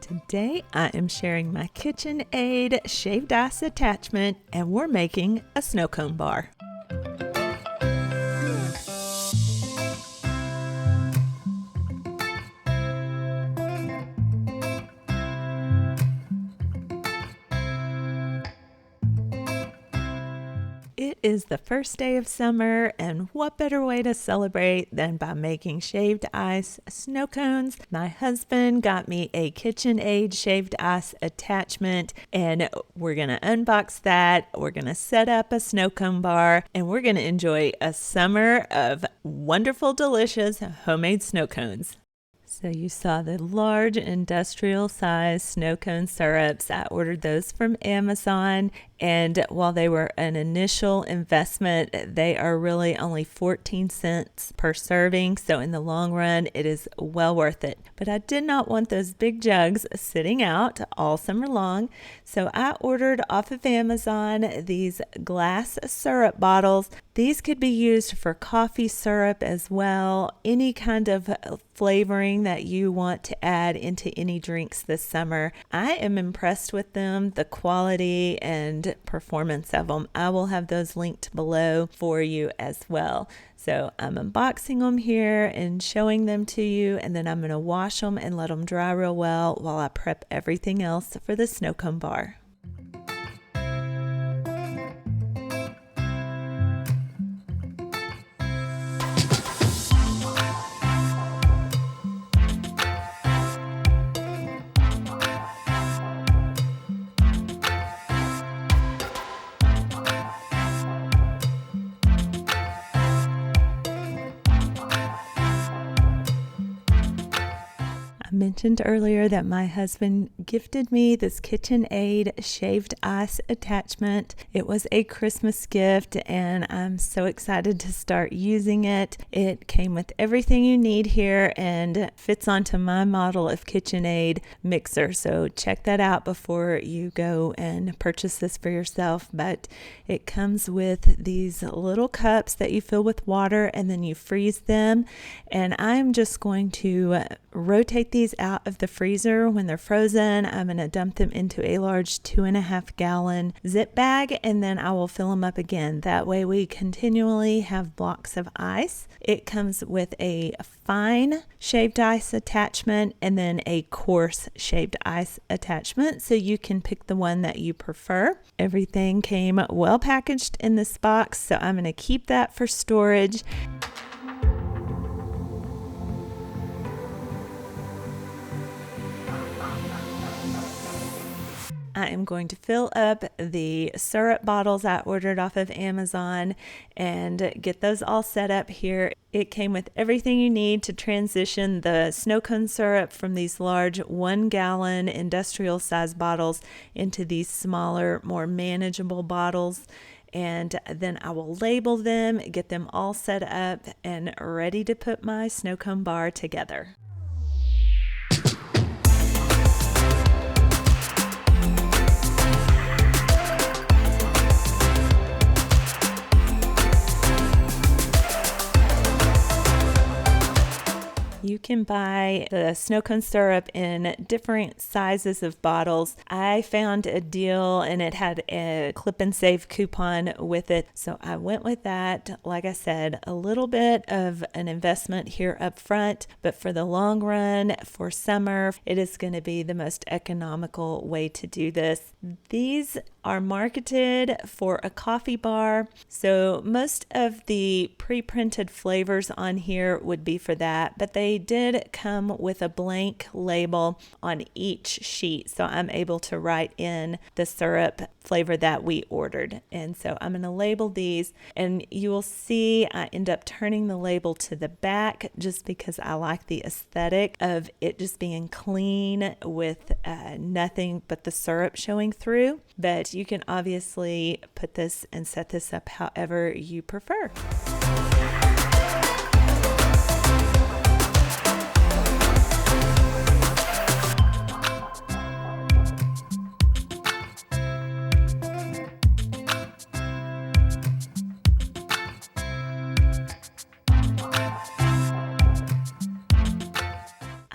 Today I am sharing my KitchenAid Shaved Ice attachment, and we're making a snow cone bar. It is the first day of summer, and what better way to celebrate than by making shaved ice snow cones? My husband got me a KitchenAid Shaved Ice attachment, and we're going to unbox that. We're going to set up a snow cone bar, and we're going to enjoy a summer of wonderful, delicious homemade snow cones. So you saw the large industrial size snow cone syrups. I ordered those from Amazon, and while they were an initial investment, they are really only 14 cents per serving. So in the long run, it is well worth it. But I did not want those big jugs sitting out all summer long. So I ordered off of Amazon these glass syrup bottles. These could be used for coffee syrup as well, any kind of flavoring that you want to add into any drinks this summer. I am impressed with them, the quality and performance of them. I will have those linked below for you as well. So I'm unboxing them here and showing them to you, and then I'm going to wash them and let them dry real well while I prep everything else for the snow cone bar. Mentioned earlier that my husband gifted me this KitchenAid Shaved Ice attachment. It was a Christmas gift, and I'm so excited to start using it. It came with everything you need here and fits onto my model of KitchenAid Mixer. So check that out before you go and purchase this for yourself. But it comes with these little cups that you fill with water, and then you freeze them. And I'm just going to rotate these out of the freezer when they're frozen. I'm going to dump them into a large 2.5 gallon zip bag, and then I will fill them up again. That way we continually have blocks of ice. It comes with a fine shaved ice attachment and then a coarse shaved ice attachment, so you can pick the one that you prefer. Everything came well packaged in this box, so I'm going to keep that for storage. I am going to fill up the syrup bottles I ordered off of Amazon and get those all set up here. It came with everything you need to transition the snow cone syrup from these large 1 gallon industrial size bottles into these smaller, more manageable bottles. And then I will label them, get them all set up and ready to put my snow cone bar together. You can buy the snow cone syrup in different sizes of bottles. I found a deal and it had a clip and save coupon with it, so I went with that. Like I said, a little bit of an investment here up front, but for the long run, for summer, it is going to be the most economical way to do this. These are marketed for a coffee bar, so most of the pre-printed flavors on here would be for that, but they did come with a blank label on each sheet, so I'm able to write in the syrup flavor that we ordered. And so I'm going to label these, and you will see I end up turning the label to the back just because I like the aesthetic of it just being clean with nothing but the syrup showing through. But you can obviously put this and set this up however you prefer.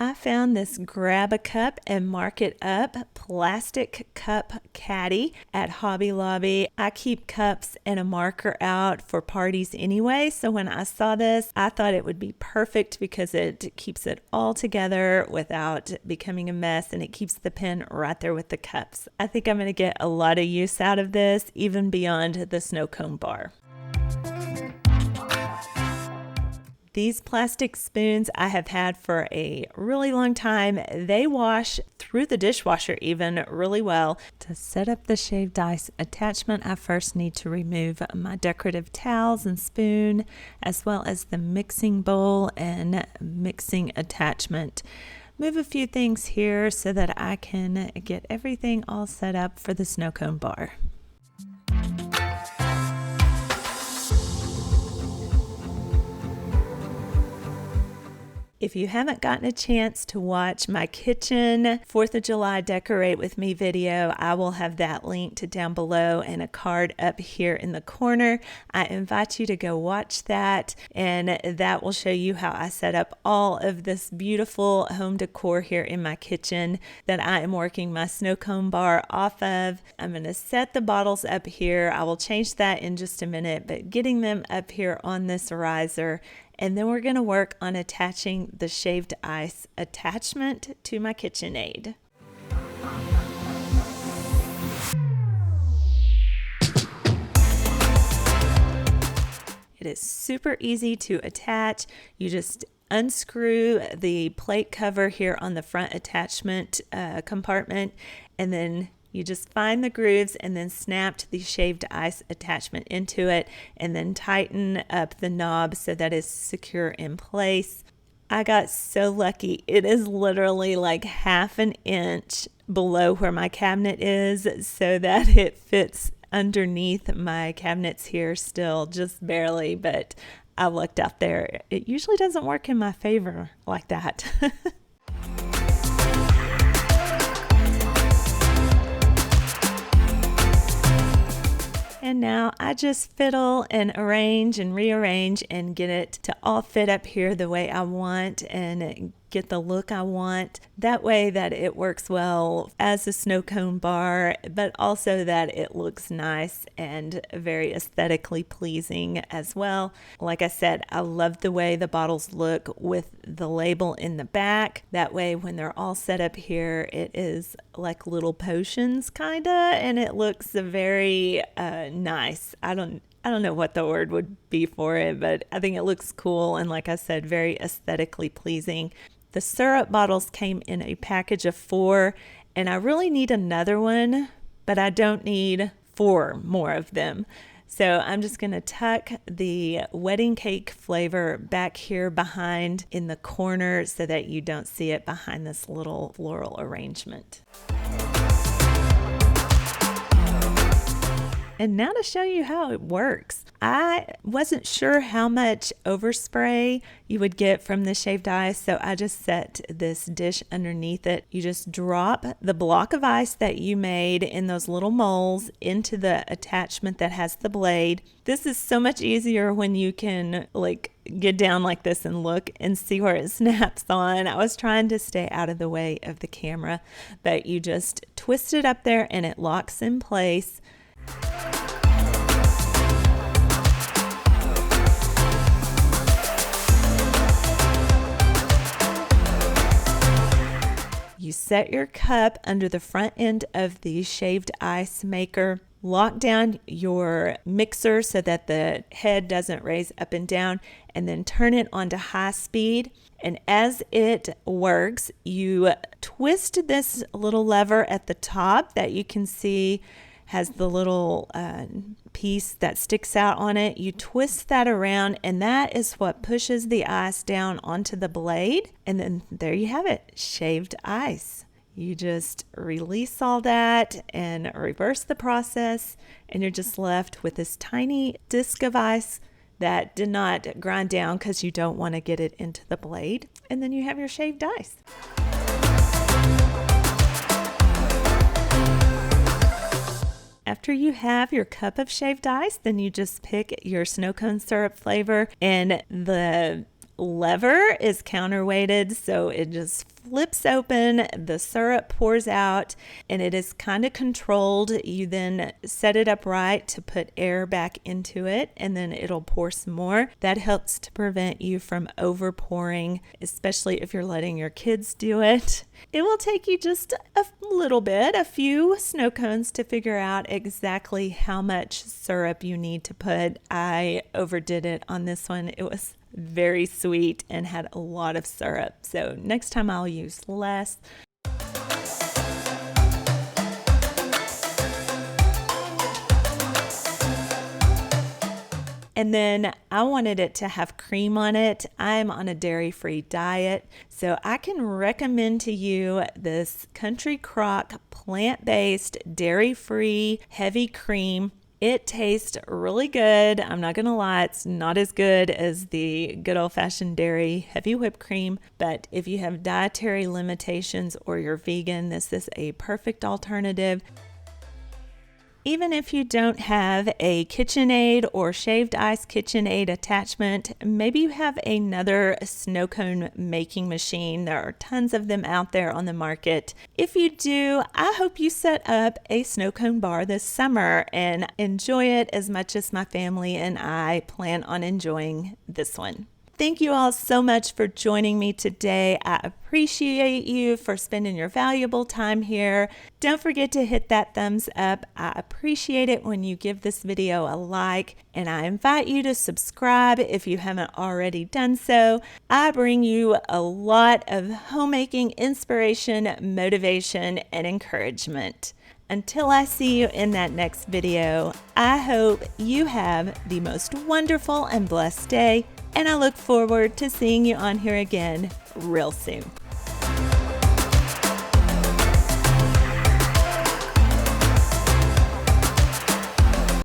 I found this grab a cup and mark it up plastic cup caddy at Hobby Lobby. I keep cups and a marker out for parties anyway, so when I saw this, I thought it would be perfect because it keeps it all together without becoming a mess, and it keeps the pen right there with the cups. I think I'm going to get a lot of use out of this, even beyond the snow cone bar. These plastic spoons I have had for a really long time. They wash through the dishwasher even really well. To set up the shaved ice attachment, I first need to remove my decorative towels and spoon, as well as the mixing bowl and mixing attachment. Move a few things here so that I can get everything all set up for the snow cone bar. If you haven't gotten a chance to watch my kitchen 4th of July Decorate With Me video, I will have that linked down below and a card up here in the corner. I invite you to go watch that, and that will show you how I set up all of this beautiful home decor here in my kitchen that I am working my snow cone bar off of. I'm going to set the bottles up here. I will change that in just a minute, but getting them up here on this riser. And then we're going to work on attaching the shaved ice attachment to my KitchenAid. It is super easy to attach. You just unscrew the plate cover here on the front attachment compartment, and then you just find the grooves and then snap the shaved ice attachment into it, and then tighten up the knob so that it's secure in place. I got so lucky. It is literally like half an inch below where my cabinet is, so that it fits underneath my cabinets here still, just barely, but I lucked out there. It usually doesn't work in my favor like that. And now I just fiddle and arrange and rearrange and get it to all fit up here the way I want and get the look I want. That way that it works well as a snow cone bar, but also that it looks nice and very aesthetically pleasing as well. Like I said, I love the way the bottles look with the label in the back. That way when they're all set up here, it is like little potions kinda, and it looks very nice. I don't know what the word would be for it, but I think it looks cool, and like I said, very aesthetically pleasing. The syrup bottles came in a package of 4, and I really need another one, but I don't need 4 more of them. So I'm just going to tuck the wedding cake flavor back here behind in the corner so that you don't see it behind this little floral arrangement. And now to show you how it works. I wasn't sure how much overspray you would get from the shaved ice, so I just set this dish underneath it. You just drop the block of ice that you made in those little moles into the attachment that has the blade. This is so much easier when you can get down like this and look and see where it snaps on. I was trying to stay out of the way of the camera, but you just twist it up there and it locks in place. You set your cup under the front end of the shaved ice maker. Lock down your mixer so that the head doesn't raise up and down, and then turn it onto high speed. And as it works, you twist this little lever at the top that you can see has the little piece that sticks out on it. You twist that around, and that is what pushes the ice down onto the blade. And then there you have it, shaved ice. You just release all that and reverse the process, and you're just left with this tiny disc of ice that did not grind down because you don't want to get it into the blade. And then you have your shaved ice. After you have your cup of shaved ice, then you just pick your snow cone syrup flavor, and the lever is counterweighted, so it just flips open, the syrup pours out, and it is kind of controlled. You then set it up right to put air back into it, and then it'll pour some more. That helps to prevent you from over pouring, especially if you're letting your kids do it. It will take you just a little bit, a few snow cones, to figure out exactly how much syrup you need to put. I overdid it on this one. It was very sweet and had a lot of syrup, so next time I'll use less. And then I wanted it to have cream on it. I'm on a dairy-free diet, so I can recommend to you this Country Crock plant-based, dairy-free, heavy cream. It tastes really good. I'm not gonna lie, it's not as good as the good old-fashioned dairy heavy whipped cream, but if you have dietary limitations or you're vegan, this is a perfect alternative. Even if you don't have a KitchenAid or Shaved Ice KitchenAid attachment, maybe you have another snow cone making machine. There are tons of them out there on the market. If you do, I hope you set up a snow cone bar this summer and enjoy it as much as my family and I plan on enjoying this one. Thank you all so much for joining me today. I appreciate you for spending your valuable time here. Don't forget to hit that thumbs up. I appreciate it when you give this video a like, and I invite you to subscribe if you haven't already done so. I bring you a lot of homemaking inspiration, motivation, and encouragement. Until I see you in that next video, I hope you have the most wonderful and blessed day, and I look forward to seeing you on here again real soon.